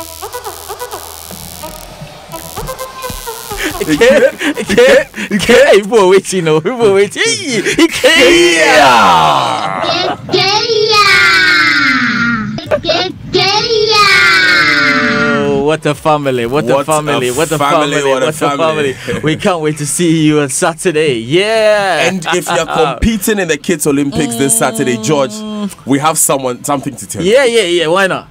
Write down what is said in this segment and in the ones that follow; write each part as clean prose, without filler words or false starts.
People waiting, people waiting. What a family, what a family. We can't wait to see you on Saturday. Yeah. And if you're competing in the Kids Olympics this Saturday, George, we have something to tell you. Yeah. Why not?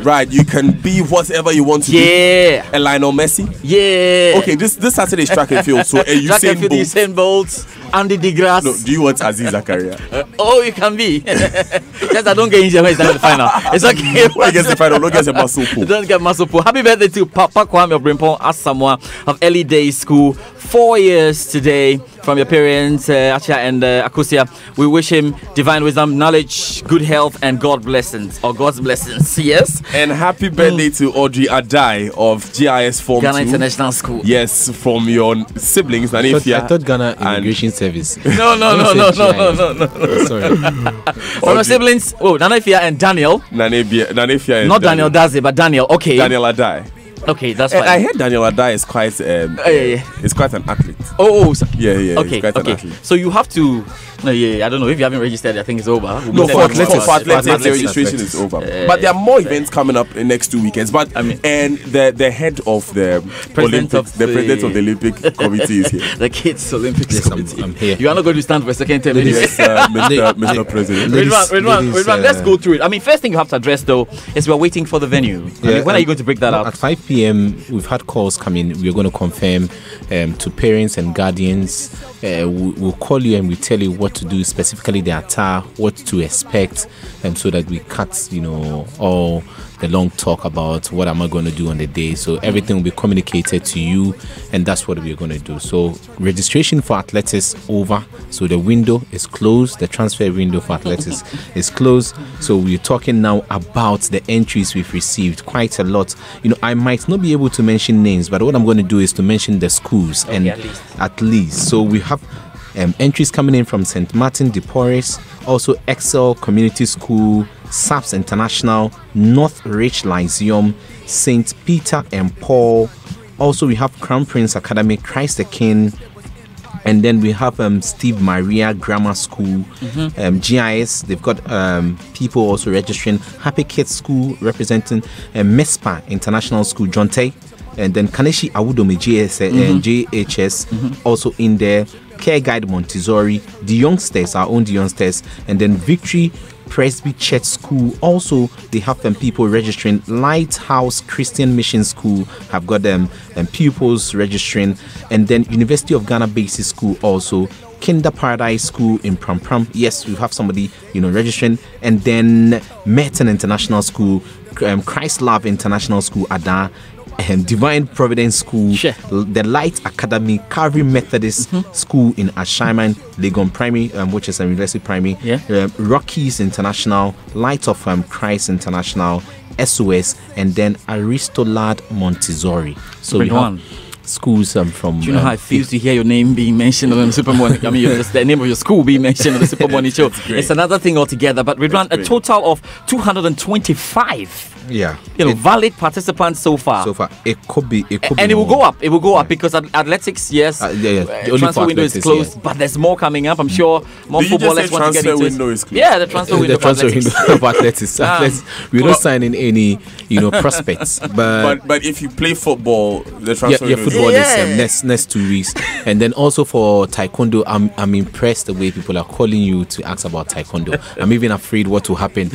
Right, you can be whatever you want to be. Yeah. A Lionel Messi. Yeah. Okay, this Saturday is track and field. So Usain Bolt, Andy DeGrasse. No, do you want Aziz Zakaria? You can be. Just I don't get injured when it's the final. It's okay. When gets the final, don't get a muscle pull. Don't get muscle pull. Happy birthday to Papa Kwame Obrimpong Asamoah of Early Day School. 4 years today from your parents, Achia and Akusia. We wish him divine wisdom, knowledge, good health, and God's blessings. Yes. And happy birthday to Audrey Adai of GIS Form Ghana 2. International School. Yes, from your siblings. I thought Ghana Immigration Service. No. Sorry. From your siblings, Nanefia and Daniel. Nanefia and not Daniel Daze, but Daniel. Okay. Daniel Adai. Okay, that's fine. I heard Daniel Adai is quite it's quite an athlete. Yeah. Okay. So you have to. No, I don't know if you haven't registered. I think it's over. For athletics, the registration is over. But there are more events coming up in next 2 weekends. But and the head of the president of the Olympic Committee is here. The Kids Olympics Committee. I'm here. You are not going to stand for a second term. Yes, Mr. President. Ridwan, let's go through it. I mean, first thing you have to address though is we're waiting for the venue. When are you going to break that up? At 5 p.m. we've had calls coming. We're going to confirm to parents and guardians. We'll call you and we tell you what to do, specifically the attire, what to expect, so that we cut, all the long talk about what am I going to do on the day. So everything will be communicated to you, and that's what we're going to do. So registration for athletics over. So the window is closed. The transfer window for athletics is closed. So we're talking now about the entries we've received. Quite a lot. I might not be able to mention names, but what I'm going to do is to mention the schools and at least. So we have entries coming in from St. Martin de Porres, also Excel Community School, SAPS International, North Ridge Lyceum, St. Peter and Paul. Also, we have Crown Prince Academy, Christ the King, and then we have Steve Maria Grammar School, GIS. They've got people also registering. Happy Kids School representing MESPA International School, John Tay, and then Kaneshi Awudome JHS also in there. Care Guide Montessori, the youngsters, our own youngsters, and then Victory Presby Church School. Also, they have people registering. Lighthouse Christian Mission School have got them and pupils registering, and then University of Ghana Basic School also. Kinder Paradise School in Pram. Yes, we have somebody registering, and then Merton International School, Christ Love International School, Ada. Divine Providence School, the Light Academy, Calvary Methodist School in Ashaiman, Legon Primary, which is a university primary, Rockies International, Light of Christ International, SOS, and then Aristolad Montessori. So we have schools from. Do you know how it feels to hear your name being mentioned on the Super Morning? I mean, the name of your school being mentioned on the Super Morning show. It's another thing altogether. But we run a total of 225. Valid participants so far. It could be, and it will go up. It will go up because athletics, the transfer window is closed, but there's more coming up. I'm sure more footballers want to get into it. Yeah, the transfer window. The transfer window of athletics. We're not signing any, prospects. But if you play football, the transfer window. Football is next 2 weeks, and then also for taekwondo, I'm impressed the way people are calling you to ask about taekwondo. I'm even afraid what will happen.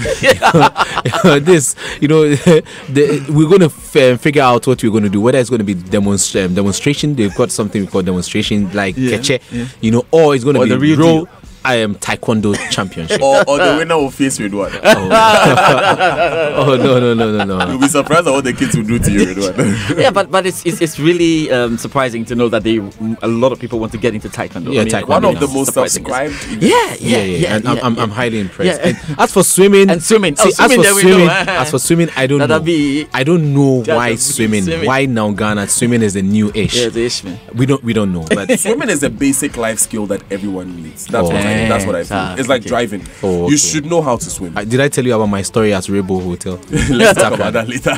We're going to figure out what we're going to do. Whether it's going to be demonstration. They've got something we call demonstration, like keche, or it's going to be I am Taekwondo Championship. or the winner will face Redwan. Oh no. You'll be surprised at what the kids will do to you, Redwan. Yeah, but it's really surprising to know that a lot of people want to get into Taekwondo. Yeah, Taekwondo. One of the most subscribed. Yeah. And I'm highly impressed. Yeah. And as for swimming, as for swimming, I don't know. I don't know why swimming. Why now Ghana swimming is the new ish. Yeah, the ish, man. We don't know. But swimming is a basic life skill that everyone needs. That's what I feel. It's like driving. Oh, okay. You should know how to swim. Did I tell you about my story at Rainbow Hotel? Let's talk about that later.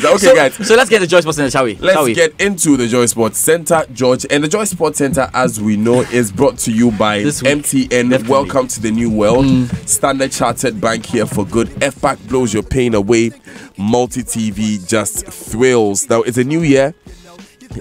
Okay, guys. So let's get the Joy Sports Center, shall we? Let's get into the Joy Sports Center, George. And the Joy Sports Center, as we know, is brought to you by MTN. Definitely. Welcome to the new world. Standard Chartered Bank here for good. FBAC blows your pain away. Multi-TV just thrills. Now, it's a new year.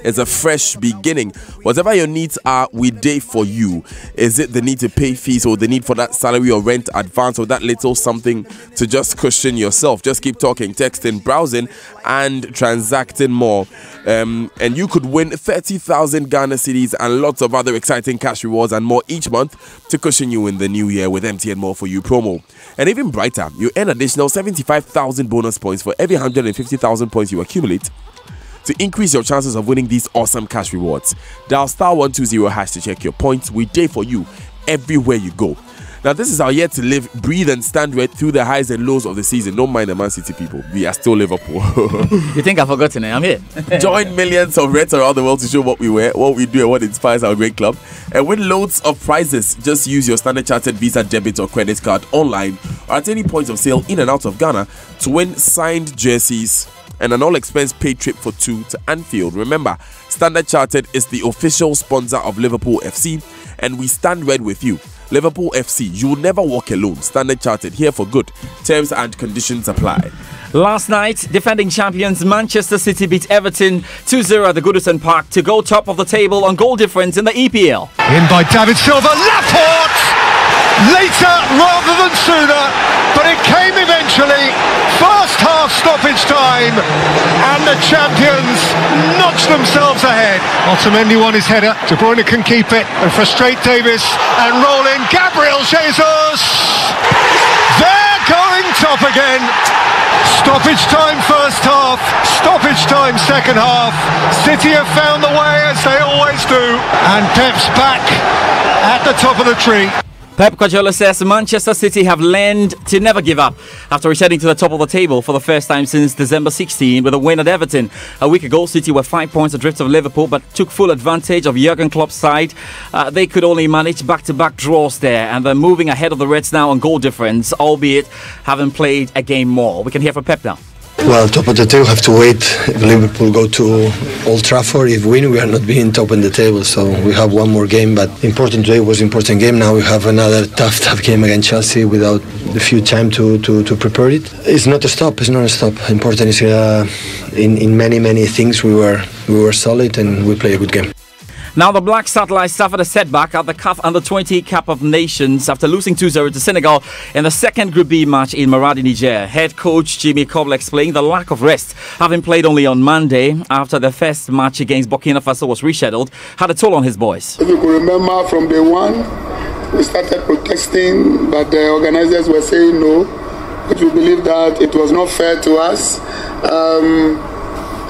It's a fresh beginning. Whatever your needs are, we day for you. Is it the need to pay fees or the need for that salary or rent advance or that little something to just cushion yourself? Just keep talking, texting, browsing and transacting more. And you could win 30,000 Ghana cedis and lots of other exciting cash rewards and more each month to cushion you in the new year with MTN More For You promo. And even brighter, you earn additional 75,000 bonus points for every 150,000 points you accumulate to increase your chances of winning these awesome cash rewards. Dial *120# to check your points. We day for you everywhere you go. Now, this is our year to live, breathe and stand right through the highs and lows of the season. Don't mind the Man City people. We are still Liverpool. You think I've forgotten it? I'm here. Join millions of Reds around the world to show what we wear, what we do and what inspires our great club. And win loads of prizes. Just use your Standard Chartered Visa, debit or credit card online or at any point of sale in and out of Ghana to win signed jerseys and an all-expense paid trip for two to Anfield. Remember, Standard Chartered is the official sponsor of Liverpool FC, and we stand red with you. Liverpool FC, you will never walk alone. Standard Chartered, here for good. Terms and conditions apply. Last night, defending champions Manchester City beat Everton 2-0 at the Goodison Park to go top of the table on goal difference in the EPL. In by David Silva, Laporte! Later rather than sooner, but it came eventually. First half stoppage time, and the champions notched themselves ahead. Otamendi won his header. De Bruyne can keep it and frustrate Davis and roll in Gabriel Jesus. They're going top again. Stoppage time first half, stoppage time second half. City have found the way as they always do, and Pep's back at the top of the tree. Pep Guardiola says Manchester City have learned to never give up after returning to the top of the table for the first time since December 16 with a win at Everton. A week ago, City were 5 points adrift of Liverpool but took full advantage of Jurgen Klopp's side. They could only manage back-to-back draws there, and they're moving ahead of the Reds now on goal difference, albeit having played a game more. We can hear from Pep now. Well, top of the table, have to wait. If Liverpool go to Old Trafford, if win, we are not being top in the table. So we have one more game, but important today was important game. Now we have another tough game against Chelsea without the few time to prepare it. It's not a stop. It's not a stop. Important is in many things we were solid and we play a good game. Now the Black Satellites suffered a setback at the CAF Under-20 Cup of Nations after losing 2-0 to Senegal in the second Group B match in Maradi, Niger. Head coach Jimmy Kobla explained the lack of rest, having played only on Monday after the first match against Burkina Faso was rescheduled, had a toll on his boys. If you could remember from day one, we started protesting, but the organizers were saying no, because we believe that it was not fair to us.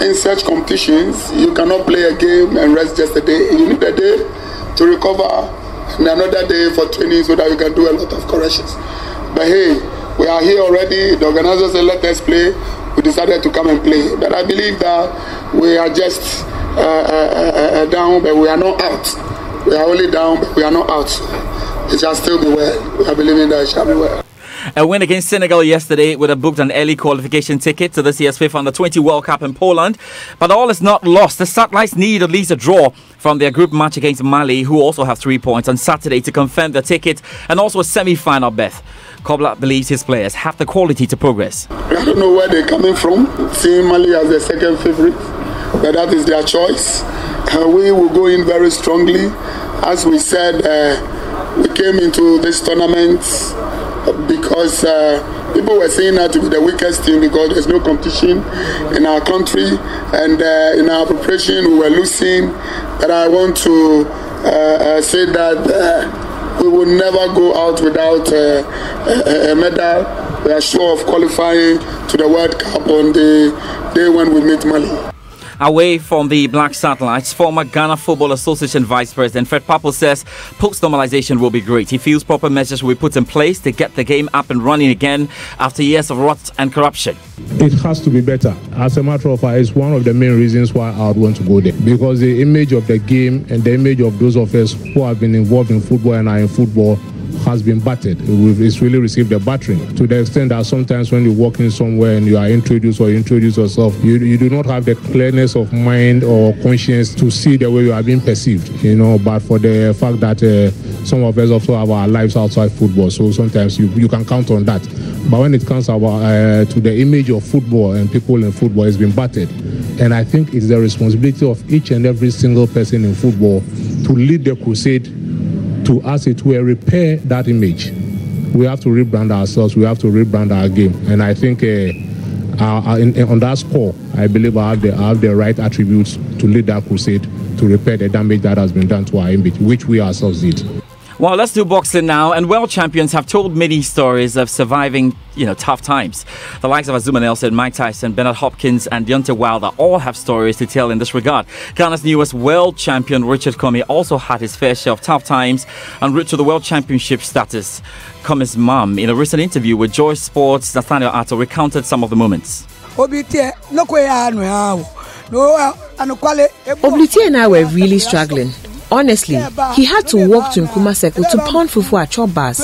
In such competitions, you cannot play a game and rest just a day. You need a day to recover and another day for training so that you can do a lot of corrections. But hey, we are here already. The organizers said let us play. We decided to come and play. But I believe that we are just down, but we are not out. We are only down, but we are not out. It shall still be well. We are believing that it shall be well. A win against Senegal yesterday would have booked an early qualification ticket to this year's FIFA Under-20 World Cup in Poland. But all is not lost. The Satellites need at least a draw from their group match against Mali, who also have 3 points on Saturday, to confirm their ticket and also a semi-final berth. Kobla believes his players have the quality to progress. I don't know where they're coming from, seeing Mali as their second favourite, but that is their choice. We will go in very strongly. As we said, we came into this tournament because people were saying that to be the weakest team because there's no competition in our country, and in our preparation we were losing. But I want to say that we will never go out without a medal. We are sure of qualifying to the World Cup on the day when we meet Mali. Away from the Black Satellites, former Ghana Football Association Vice President Fred Papo says post-normalization will be great. He feels proper measures will be put in place to get the game up and running again after years of rot and corruption. It has to be better. As a matter of fact, it's one of the main reasons why I would want to go there. Because the image of the game and the image of those of us who have been involved in football and are in football has been battered. It's really received a battering to the extent that sometimes when you walk in somewhere and you are introduced or introduce yourself, you do not have the clearness of mind or conscience to see the way you are being perceived, but for the fact that some of us also have our lives outside football, so sometimes you can count on that. But when it comes to the image of football and people in football, it's been battered. And I think it's the responsibility of each and every single person in football to lead the crusade to, as it were, repair that image. We have to rebrand ourselves. We have to rebrand our game. And I think on that score, I believe I have the right attributes to lead that crusade to repair the damage that has been done to our image, which we ourselves did. Well, let's do boxing now. And world champions have told many stories of surviving, tough times. The likes of Azuma Nelson, Mike Tyson, Bernard Hopkins, and Deontay Wilder all have stories to tell in this regard. Ghana's newest world champion, Richard Comey, also had his fair share of tough times en route to the world championship status. Comey's mum, in a recent interview with Joy Sports' Nathaniel Atto, recounted some of the moments. Oblitie and I were really struggling. Honestly, he had to walk to Nkrumah Circle to pound fufu at chop bars.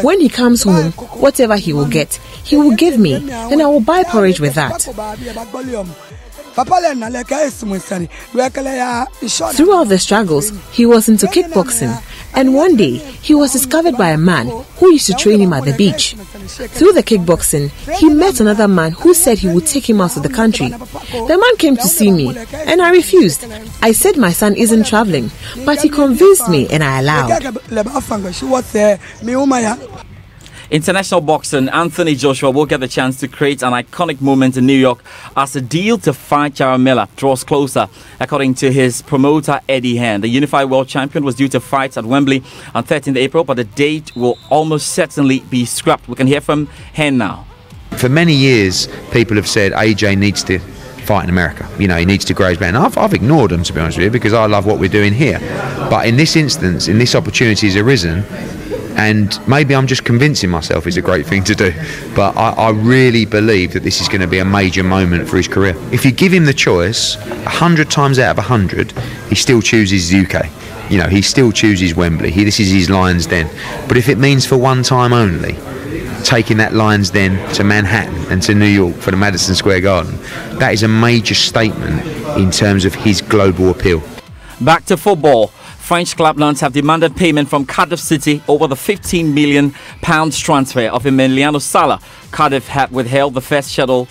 When he comes home, whatever he will get, he will give me, and I will buy porridge with that. Throughout the struggles, he was into kickboxing, and one day he was discovered by a man who used to train him at the beach. Through the kickboxing, he met another man who said he would take him out of the country. The man came to see me, and I refused. I said my son isn't traveling, but he convinced me and I allowed. International boxing, Anthony Joshua will get the chance to create an iconic moment in New York as the deal to fight Jaramillo draws closer. According to his promoter, Eddie Hearn, the unified world champion was due to fight at Wembley on 13th April, but the date will almost certainly be scrapped. We can hear from Hearn now. For many years, people have said AJ needs to fight in America. He needs to grow his brand. I've ignored them, to be honest with you, because I love what we're doing here. But in this instance, this opportunity has arisen, and maybe I'm just convincing myself it's a great thing to do, but I really believe that this is going to be a major moment for his career. If you give him the choice, 100 times out of 100, he still chooses the UK. He still chooses Wembley. This is his Lions Den. But if it means for one time only, taking that Lions Den to Manhattan and to New York for the Madison Square Garden, that is a major statement in terms of his global appeal. Back to football. French club Nantes have demanded payment from Cardiff City over the £15 million transfer of Emiliano Sala. Cardiff had withheld the first schedule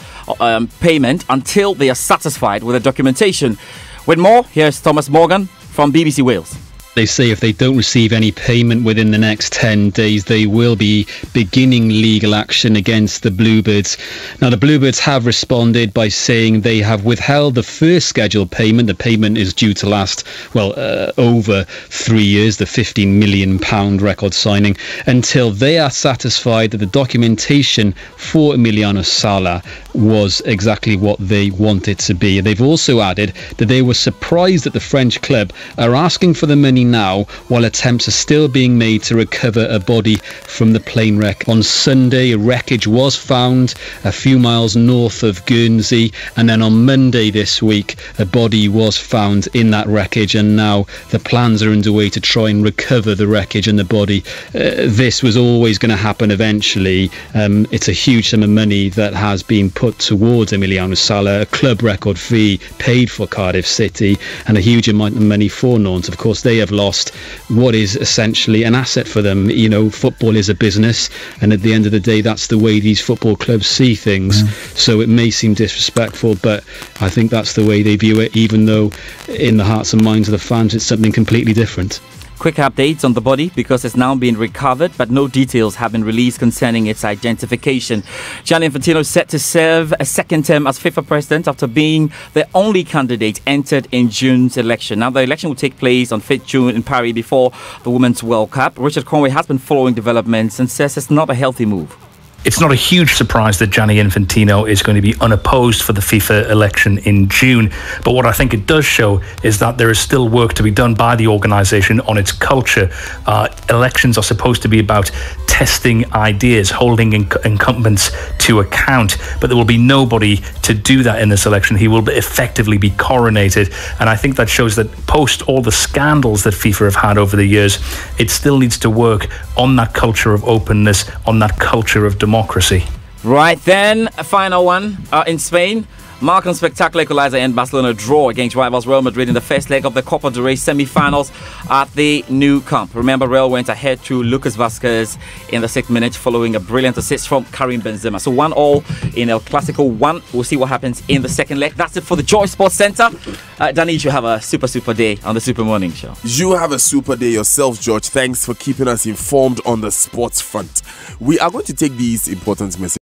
payment until they are satisfied with the documentation. With more, here's Thomas Morgan from BBC Wales. They say if they don't receive any payment within the next 10 days, they will be beginning legal action against the Bluebirds. Now, the Bluebirds have responded by saying they have withheld the first scheduled payment. The payment is due to last, over 3 years, the £15 million record signing, until they are satisfied that the documentation for Emiliano Sala was exactly what they want it to be. They've also added that they were surprised that the French club are asking for the money now while attempts are still being made to recover a body from the plane wreck. On Sunday, a wreckage was found a few miles north of Guernsey, and then on Monday this week a body was found in that wreckage, and now the plans are underway to try and recover the wreckage and the body. This was always going to happen eventually. It's a huge sum of money that has been put towards Emiliano Sala, a club record fee paid for Cardiff City, and a huge amount of money for Nantes. Of course, they have lost what is essentially an asset for them. Football is a business, and at the end of the day, that's the way these football clubs see things. So it may seem disrespectful, but I think that's the way they view it, even though in the hearts and minds of the fans it's something completely different. quick updates on the body because it's now been recovered, but no details have been released concerning its identification. Gianni Infantino is set to serve a second term as FIFA president after being the only candidate entered in June's election. Now, the election will take place on 5th June in Paris before the Women's World Cup. Richard Conway has been following developments and says it's not a healthy move. It's not a huge surprise that Gianni Infantino is going to be unopposed for the FIFA election in June. But what I think it does show is that there is still work to be done by the organisation on its culture. Elections are supposed to be about testing ideas, holding incumbents to account. But there will be nobody to do that in this election. He will effectively be coronated. And I think that shows that post all the scandals that FIFA have had over the years, it still needs to work on that culture of openness, on that culture of democracy. Right then, a final one in Spain. Marcan spectacular equalizer and Barcelona draw against rivals Real Madrid in the first leg of the Copa del Rey semi-finals at the Nou Camp. Remember, Real went ahead through Lucas Vazquez in the 6th minute following a brilliant assist from Karim Benzema. So 1-1 in El Clasico 1. We'll see what happens in the second leg. That's it for the Joy Sports Centre. Danny, you should have a super day on the Super Morning Show. You have a super day yourself, George. Thanks for keeping us informed on the sports front. We are going to take these important messages.